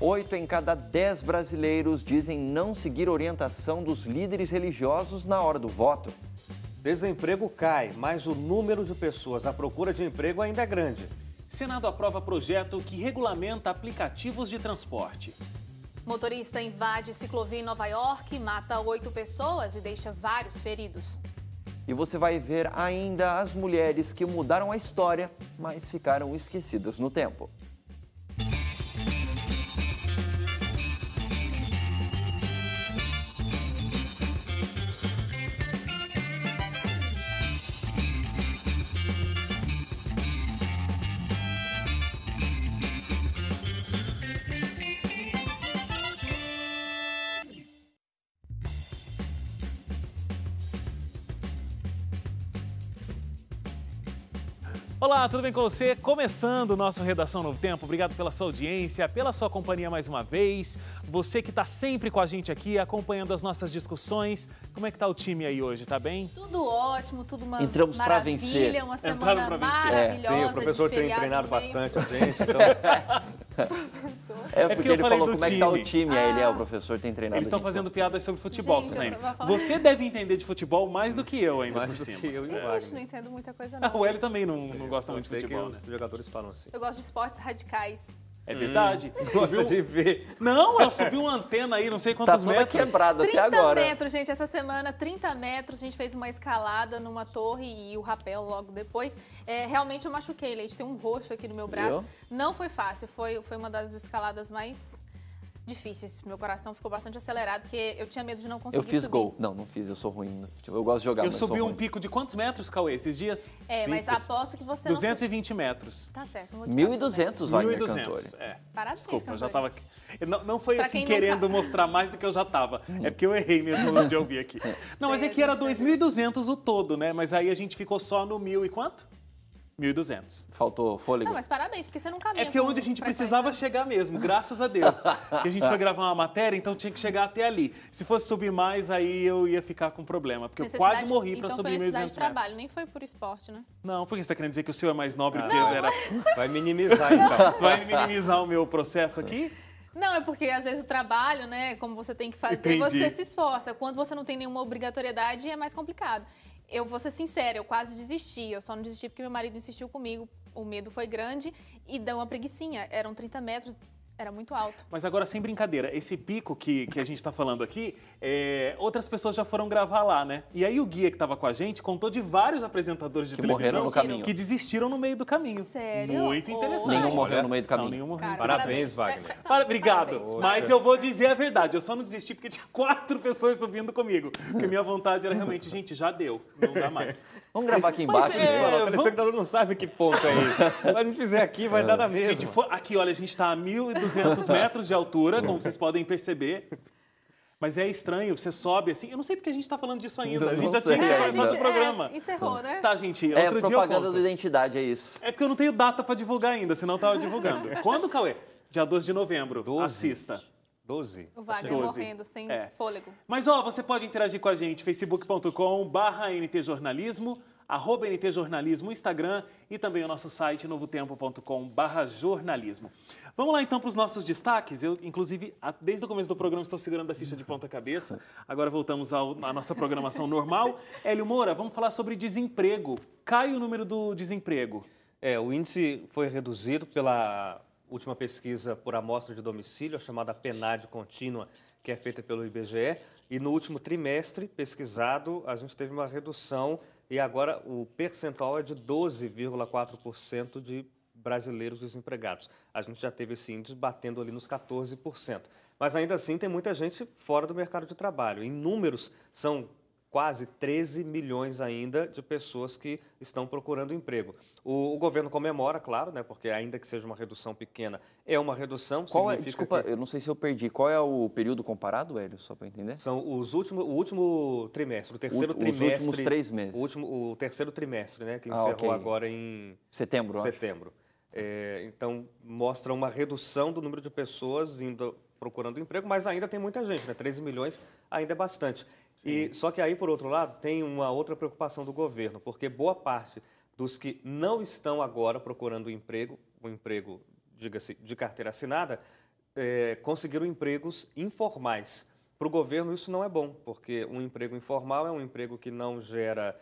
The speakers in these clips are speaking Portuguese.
8 em cada 10 brasileiros dizem não seguir orientação dos líderes religiosos na hora do voto. Desemprego cai, mas o número de pessoas à procura de emprego ainda é grande. Senado aprova projeto que regulamenta aplicativos de transporte. Motorista invade ciclovia em Nova York, mata 8 pessoas e deixa vários feridos. E você vai ver ainda as mulheres que mudaram a história, mas ficaram esquecidas no tempo. Olá, tudo bem com você? Começando o nosso Redação Novo Tempo. Obrigado pela sua audiência, pela sua companhia mais uma vez. Você que está sempre com a gente aqui, acompanhando as nossas discussões. Como é que tá o time aí hoje, tá bem? Tudo ótimo, tudo uma Entramos pra maravilha, vencer. uma semana maravilhosa. Sim, o professor de tem feriado treinado no meio. bastante a gente, então... Porque ele falou como é que tá o time. time. Aí ele o professor tem treinado. Eles estão fazendo piadas sobre futebol, Gente, Sucene. eu tava falando- Você deve entender de futebol mais do que eu ainda Mais por do cima. que eu e o Ixi, não Wagner. entendo muita coisa Ah, não. o Hélio também não gosta Eu muito de sei que futebol, os né? jogadores falam assim. Eu gosto de esportes radicais. É verdade. Gosta de ver. Não, ela subiu uma antena aí, não sei Tá quantos toda metros. quebrada até 30 agora. metros, gente, essa semana, 30 metros, a gente fez uma escalada numa torre e o rapel logo depois. Realmente eu machuquei, Leite, tem um roxo aqui no meu braço. Eu? Não foi fácil, foi uma das escaladas mais difíceis. Meu coração ficou bastante acelerado, porque eu tinha medo de não conseguir Eu fiz subir. gol. Não fiz, eu sou ruim no futebol. Eu gosto de jogar, Eu mas sou subi um ruim. pico de quantos metros, Cauê, esses dias? Mas aposto que você 220 metros. não... Tá certo, motivação, 1.200, Wagner 1.200, Cantori. é. Parabéns, Desculpa, eu já Cantori. tava... Não foi Pra assim quem querendo nunca- mostrar mais do que eu já tava. É porque eu errei mesmo onde eu vi aqui. Não, mas é que era 2.200 o todo, né? Mas aí a gente ficou só no 1.000 e quanto? 1.200. Faltou fôlego? Não, mas parabéns, porque você não caminha É porque com onde a gente frequência. precisava chegar mesmo, graças a Deus. Porque a gente foi gravar uma matéria, então tinha que chegar até ali. Se fosse subir mais, aí eu ia ficar com problema. Porque eu quase morri pra então subir foi 1.200 necessidade metros. de trabalho, nem foi por esporte, né? Não, porque você tá querendo dizer que o seu é mais nobre que eu era... Vai minimizar, então. Tu vai minimizar o meu processo aqui? Não, é porque às vezes o trabalho, né, como você tem que fazer, Entendi. você se esforça. Quando você não tem nenhuma obrigatoriedade, é mais complicado. Eu vou ser sincera, eu quase desisti. Eu só não desisti porque meu marido insistiu comigo. O medo foi grande e deu uma preguicinha. Eram 30 metros, era muito alto. Mas agora, sem brincadeira, esse pico que a gente tá falando aqui, outras pessoas já foram gravar lá, né? E aí o guia que tava com a gente contou de vários apresentadores de Que televisão morreram no caminho. que desistiram no meio do caminho. Sério? Muito Oh. interessante. Nenhum Ai. morreu no meio do Não, caminho. nenhum morreu. Cara, Parabéns, Wagner. Obrigado. Parabéns. Mas eu vou dizer a verdade, eu só não desisti porque tinha 4 pessoas subindo comigo. Porque minha vontade era realmente, gente, já deu, não dá mais. Vamos gravar aqui Mas embaixo. é, O telespectador não sabe que ponto é isso. Se a gente fizer aqui, vai dar na mesma. Gente, aqui, olha, a gente está a 1.200 metros de altura, como vocês podem perceber. Mas é estranho, você sobe assim. Eu não sei porque a gente está falando disso ainda. A gente já tinha que sei começar ainda. o programa. Encerrou, né? Tá, gente, É outro dia eu propaganda conto. da identidade, é isso. É porque eu não tenho data para divulgar ainda, senão eu tava divulgando. Quando, Cauê? Dia 12 de novembro. 12. Assista. 12. O Wagner 12. morrendo sem fôlego. Mas, ó, você pode interagir com a gente, facebook.com/ntjornalismo, @ntjornalismo, Instagram e também o nosso site novotempo.com/jornalismo. Vamos lá, então, para os nossos destaques. Eu, inclusive, desde o começo do programa estou segurando a ficha de ponta cabeça. Agora voltamos à nossa programação normal. Hélio Moura, vamos falar sobre desemprego. Cai o número do desemprego. O índice foi reduzido pela última pesquisa por amostra de domicílio, a chamada PNAD contínua, que é feita pelo IBGE. E no último trimestre pesquisado, a gente teve uma redução e agora o percentual é de 12,4% de brasileiros desempregados. A gente já teve esse índice batendo ali nos 14%. Mas ainda assim tem muita gente fora do mercado de trabalho. Em números, são quase 13 milhões ainda de pessoas que estão procurando emprego. O governo comemora, claro, né, porque ainda que seja uma redução pequena, é uma redução. Desculpa, eu não sei se eu perdi. Qual é o período comparado, Hélio, só para entender? São o último trimestre, o terceiro Os trimestre. últimos 3 meses. O terceiro trimestre, né, que encerrou ok. agora em Setembro, eu acho. setembro. Então, mostra uma redução do número de pessoas indo procurando emprego, mas ainda tem muita gente, né? 13 milhões ainda é bastante. Só que aí, por outro lado, tem uma outra preocupação do governo, porque boa parte dos que não estão agora procurando emprego, um emprego, diga-se, de carteira assinada, conseguiram empregos informais. Para o governo isso não é bom, porque um emprego informal é um emprego que não gera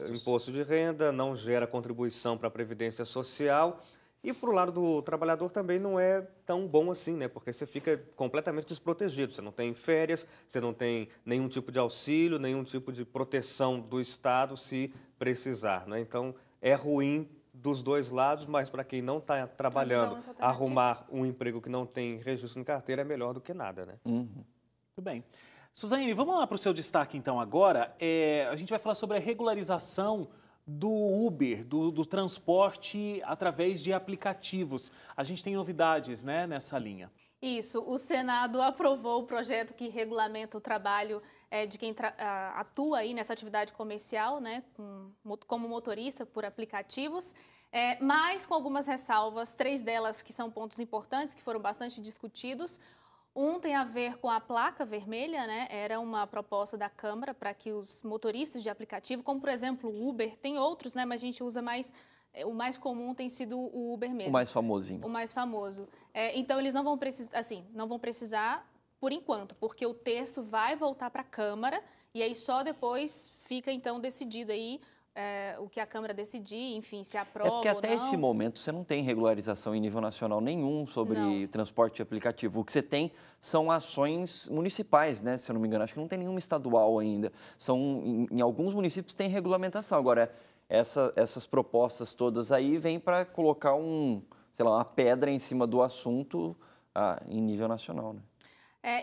imposto de renda, não gera contribuição para a Previdência Social. E para o lado do trabalhador também não é tão bom assim, né? Porque você fica completamente desprotegido. Você não tem férias, você não tem nenhum tipo de auxílio, nenhum tipo de proteção do Estado se precisar, né? Então, é ruim dos dois lados, mas para quem não está trabalhando, arrumar um emprego que não tem registro em carteira é melhor do que nada, né? Muito bem. Suzane, vamos lá para o seu destaque então agora. A gente vai falar sobre a regularização do Uber, do transporte através de aplicativos. A gente tem novidades, né, nessa linha. Isso, o Senado aprovou o projeto que regulamenta o trabalho de quem atua aí nessa atividade comercial, né, como motorista por aplicativos, mas com algumas ressalvas, 3 delas que são pontos importantes, que foram bastante discutidos. Um tem a ver com a placa vermelha, né? Era uma proposta da Câmara para que os motoristas de aplicativo, como por exemplo o Uber, tem outros, né? Mas a gente usa mais, o mais comum tem sido o Uber mesmo. O mais famosinho. O mais famoso. Então eles não vão precisar, assim, não vão precisar por enquanto, porque o texto vai voltar para a Câmara e aí só depois fica então decidido aí o que a Câmara decidir, enfim, se aprova ou não. Porque até esse momento você não tem regularização em nível nacional nenhum sobre transporte aplicativo. O que você tem são ações municipais, né? Se eu não me engano, acho que não tem nenhuma estadual ainda. Em alguns municípios tem regulamentação. Agora, essas propostas todas aí vêm para colocar uma pedra em cima do assunto em nível nacional, né?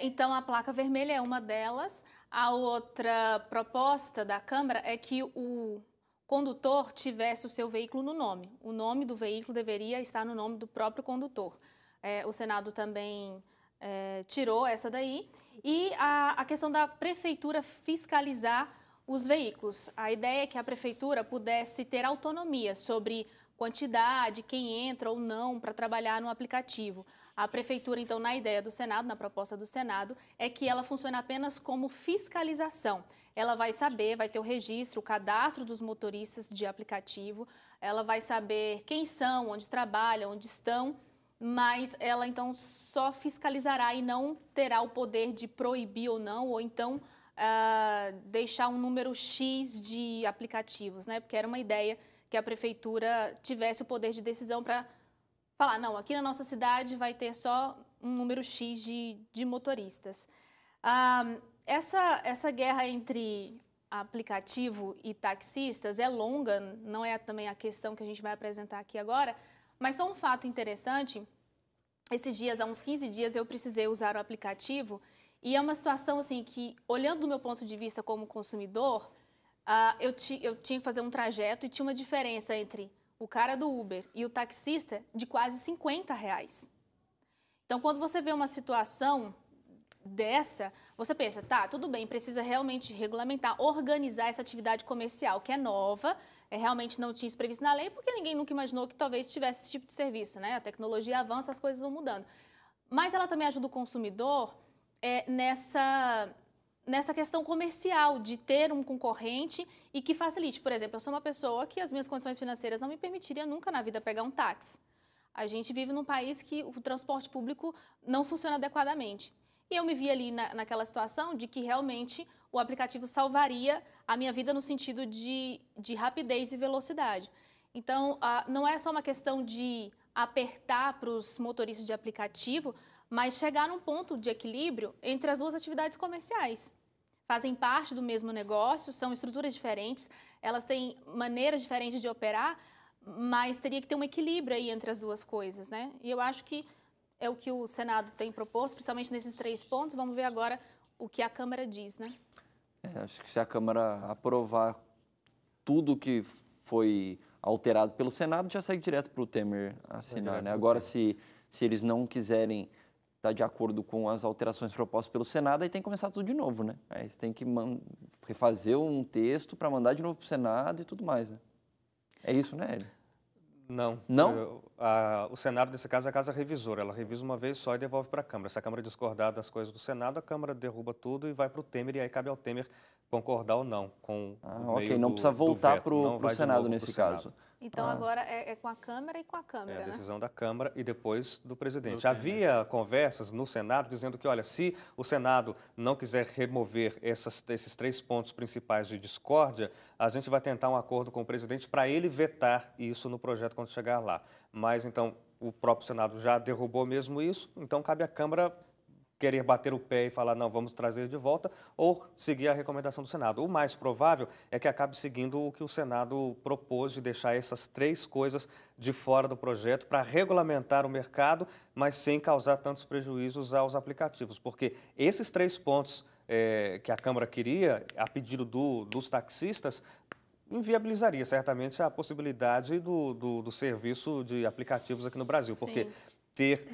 Então, a placa vermelha é uma delas. A outra proposta da Câmara é que o condutor tivesse o seu veículo no nome. O nome do veículo deveria estar no nome do próprio condutor. O Senado também tirou essa daí. E a questão da prefeitura fiscalizar os veículos. A ideia é que a prefeitura pudesse ter autonomia sobre quantidade, quem entra ou não para trabalhar no aplicativo. A prefeitura, então, na ideia do Senado, na proposta do Senado, é que ela funcione apenas como fiscalização. Ela vai saber, vai ter o registro, o cadastro dos motoristas de aplicativo, ela vai saber quem são, onde trabalham, onde estão, mas ela, então, só fiscalizará e não terá o poder de proibir ou não, ou então deixar um número X de aplicativos, né? Porque era uma ideia que a prefeitura tivesse o poder de decisão para falar, não, aqui na nossa cidade vai ter só um número X de motoristas. Essa guerra entre aplicativo e taxistas é longa, não é também a questão que a gente vai apresentar aqui agora, mas só um fato interessante, esses dias, há uns 15 dias, eu precisei usar o aplicativo e é uma situação assim que, olhando do meu ponto de vista como consumidor, eu tinha que fazer um trajeto e tinha uma diferença entre o cara do Uber e o taxista de quase R$50. Então, quando você vê uma situação dessa, você pensa, tá, tudo bem, precisa realmente regulamentar, organizar essa atividade comercial, que é nova, realmente não tinha isso previsto na lei, porque ninguém nunca imaginou que talvez tivesse esse tipo de serviço, né? A tecnologia avança, as coisas vão mudando. Mas ela também ajuda o consumidor nessa questão comercial, de ter um concorrente e que facilite. Por exemplo, eu sou uma pessoa que as minhas condições financeiras não me permitiriam nunca na vida pegar um táxi. A gente vive num país que o transporte público não funciona adequadamente. E eu me vi ali naquela situação de que realmente o aplicativo salvaria a minha vida no sentido de rapidez e velocidade. Então, não é só uma questão de apertar para os motoristas de aplicativo, mas chegar num ponto de equilíbrio entre as duas atividades comerciais. Fazem parte do mesmo negócio, são estruturas diferentes, elas têm maneiras diferentes de operar, mas teria que ter um equilíbrio aí entre as duas coisas, né? E eu acho que é o que o Senado tem proposto, principalmente nesses 3 pontos. Vamos ver agora o que a Câmara diz, né? Acho que se a Câmara aprovar tudo que foi alterado pelo Senado, já segue direto para o Temer assinar, né? Agora, se eles não quiserem estar de acordo com as alterações propostas pelo Senado, aí tem que começar tudo de novo, né? Aí você tem que refazer um texto para mandar de novo para o Senado e tudo mais, né? É isso, né, Hélio? Não. Não? o Senado, nesse caso, é a casa revisora. Ela revisa uma vez só e devolve para a Câmara. Se a Câmara discordar das coisas do Senado, a Câmara derruba tudo e vai para o Temer, e aí cabe ao Temer concordar ou não com o meio não precisa voltar para o o Senado nesse caso. Então agora é com a Câmara e com a Câmara, É a né? decisão da Câmara e depois do presidente. Havia conversas no Senado dizendo que, olha, se o Senado não quiser remover esses 3 pontos principais de discórdia, a gente vai tentar um acordo com o presidente para ele vetar isso no projeto quando chegar lá. Mas, então, o próprio Senado já derrubou mesmo isso, então cabe à Câmara querer bater o pé e falar, não, vamos trazer de volta, ou seguir a recomendação do Senado. O mais provável é que acabe seguindo o que o Senado propôs de deixar essas 3 coisas de fora do projeto para regulamentar o mercado, mas sem causar tantos prejuízos aos aplicativos, porque esses 3 pontos que a Câmara queria, a pedido dos taxistas, inviabilizaria certamente a possibilidade do serviço de aplicativos aqui no Brasil, porque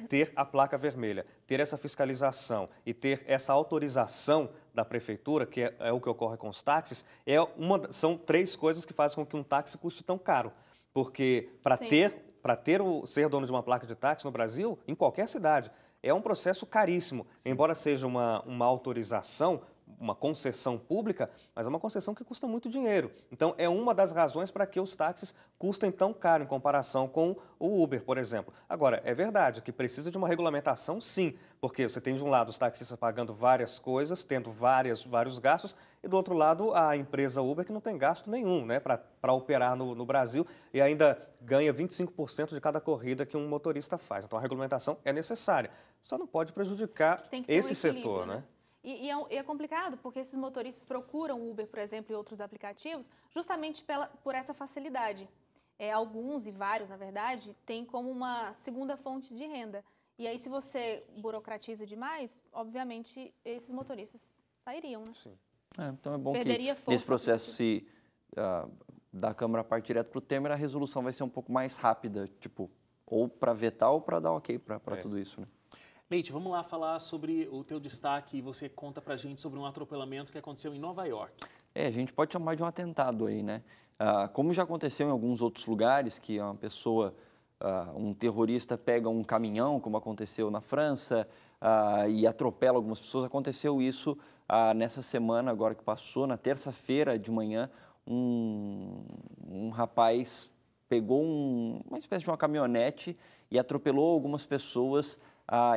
ter a placa vermelha, ter essa fiscalização e ter essa autorização da prefeitura, que é o que ocorre com os táxis, são 3 coisas que fazem com que um táxi custe tão caro. Porque ser dono de uma placa de táxi no Brasil, em qualquer cidade, é um processo caríssimo. Embora seja uma autorização, uma concessão pública, mas é uma concessão que custa muito dinheiro. Então, é uma das razões para que os táxis custem tão caro em comparação com o Uber, por exemplo. Agora, é verdade que precisa de uma regulamentação, sim, porque você tem, de um lado, os taxistas pagando várias coisas, tendo vários gastos, e, do outro lado, a empresa Uber, que não tem gasto nenhum, né, para operar no Brasil e ainda ganha 25% de cada corrida que um motorista faz. Então, a regulamentação é necessária. Só não pode prejudicar esse setor, né? E é complicado, porque esses motoristas procuram o Uber, por exemplo, e outros aplicativos, justamente por essa facilidade. Alguns, e vários, na verdade, têm como uma segunda fonte de renda. E aí, se você burocratiza demais, obviamente, esses motoristas sairiam, né? Sim. Então é bom Perderia que nesse processo, se da Câmara parte direto para o Temer, a resolução vai ser um pouco mais rápida, tipo, ou para vetar ou para dar ok para tudo isso, né? Leite, vamos lá falar sobre o teu destaque e você conta pra gente sobre um atropelamento que aconteceu em Nova York. A gente pode chamar de um atentado aí, né? Como já aconteceu em alguns outros lugares, que uma pessoa, um terrorista pega um caminhão, como aconteceu na França, e atropela algumas pessoas. Aconteceu isso nessa semana, agora que passou, na terça-feira de manhã, um rapaz pegou uma espécie de uma caminhonete e atropelou algumas pessoas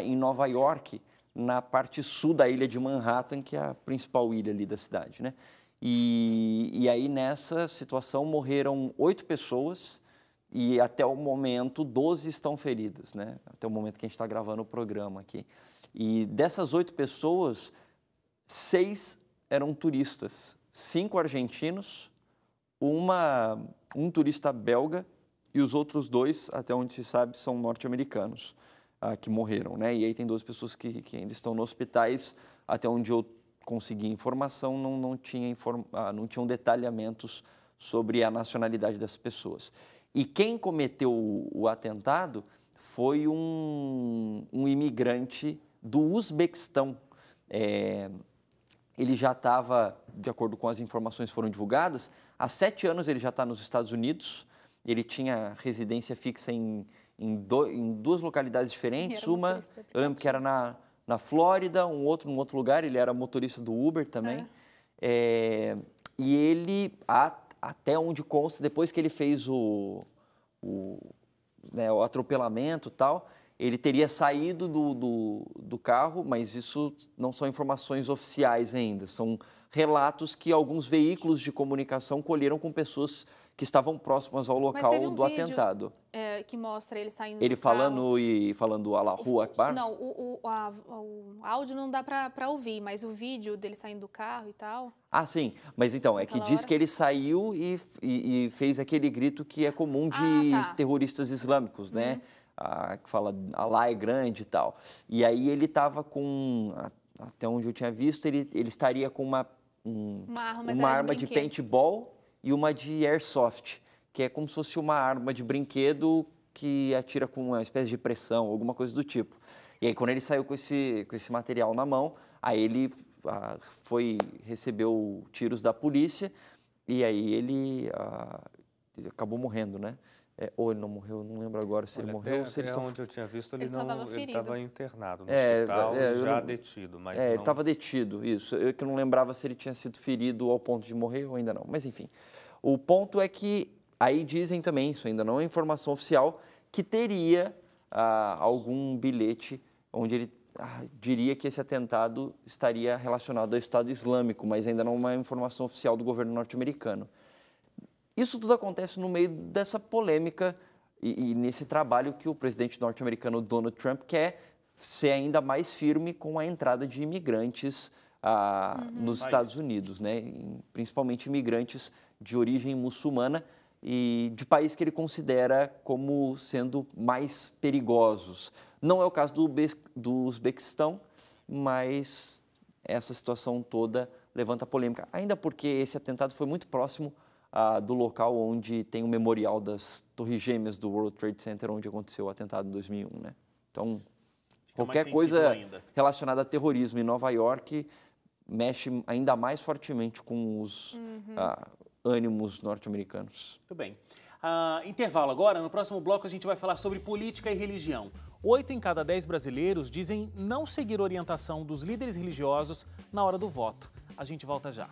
em Nova York, na parte sul da ilha de Manhattan, que é a principal ilha ali da cidade, né? E aí, nessa situação, morreram 8 pessoas e, até o momento, 12 estão feridas, né? Até o momento que a gente está gravando o programa aqui. E dessas 8 pessoas, 6 eram turistas, 5 argentinos, um turista belga e os outros 2, até onde se sabe, são norte-americanos. Que morreram, né? E aí tem 12 pessoas que ainda estão nos hospitais. Até onde eu consegui informação, não tinham detalhamentos sobre a nacionalidade das pessoas. E quem cometeu o atentado foi um imigrante do Uzbequistão. Ele já estava, de acordo com as informações que foram divulgadas, há 7 anos ele já está nos Estados Unidos. Ele tinha residência fixa em 2 localidades diferentes. Uma, eu lembro que era na Flórida, um outro num outro lugar. Ele era motorista do Uber também. E ele, até onde consta, depois que ele fez o atropelamento e tal, ele teria saído do carro, mas isso não são informações oficiais ainda. São relatos que alguns veículos de comunicação colheram com pessoas que estavam próximas ao local do atentado. Que mostra ele saindo ele do falando carro. falando Allahu Akbar? Não, o áudio não dá para ouvir, mas o vídeo dele saindo do carro e tal. Sim. Mas então, é que diz que ele saiu e fez aquele grito que é comum de terroristas islâmicos, né? Que fala Allah é grande e tal. E aí ele estava com, até onde eu tinha visto, ele estaria com uma arma de paintball e uma de airsoft, que é como se fosse uma arma de brinquedo que atira com uma espécie de pressão, alguma coisa do tipo. E aí, quando ele saiu com esse material na mão, aí ele recebeu tiros da polícia e aí ele acabou morrendo, né? Ou ele não morreu, não lembro agora se ele morreu ou se ele onde eu tinha visto, ele ferido. estava internado no hospital e já detido. Mas ele estava detido, isso. Eu que não lembrava se ele tinha sido ferido ao ponto de morrer ou ainda não. Mas, enfim, o ponto é que aí dizem também, isso ainda não é informação oficial, que teria algum bilhete onde ele diria que esse atentado estaria relacionado ao Estado Islâmico, mas ainda não é uma informação oficial do governo norte-americano. Isso tudo acontece no meio dessa polêmica e nesse trabalho que o presidente norte-americano Donald Trump quer ser ainda mais firme com a entrada de imigrantes nos Estados Unidos, né? Principalmente imigrantes de origem muçulmana e de país que ele considera como sendo mais perigosos. Não é o caso do Uzbequistão, mas essa situação toda levanta polêmica, ainda porque esse atentado foi muito próximo do local onde tem o memorial das Torres Gêmeas do World Trade Center, onde aconteceu o atentado em 2001, né? Então, qualquer coisa relacionada a terrorismo em Nova York mexe ainda mais fortemente com os ânimos norte-americanos. Muito bem. Intervalo agora. No próximo bloco a gente vai falar sobre política e religião. 8 em cada 10 brasileiros dizem não seguir orientação dos líderes religiosos na hora do voto. A gente volta já.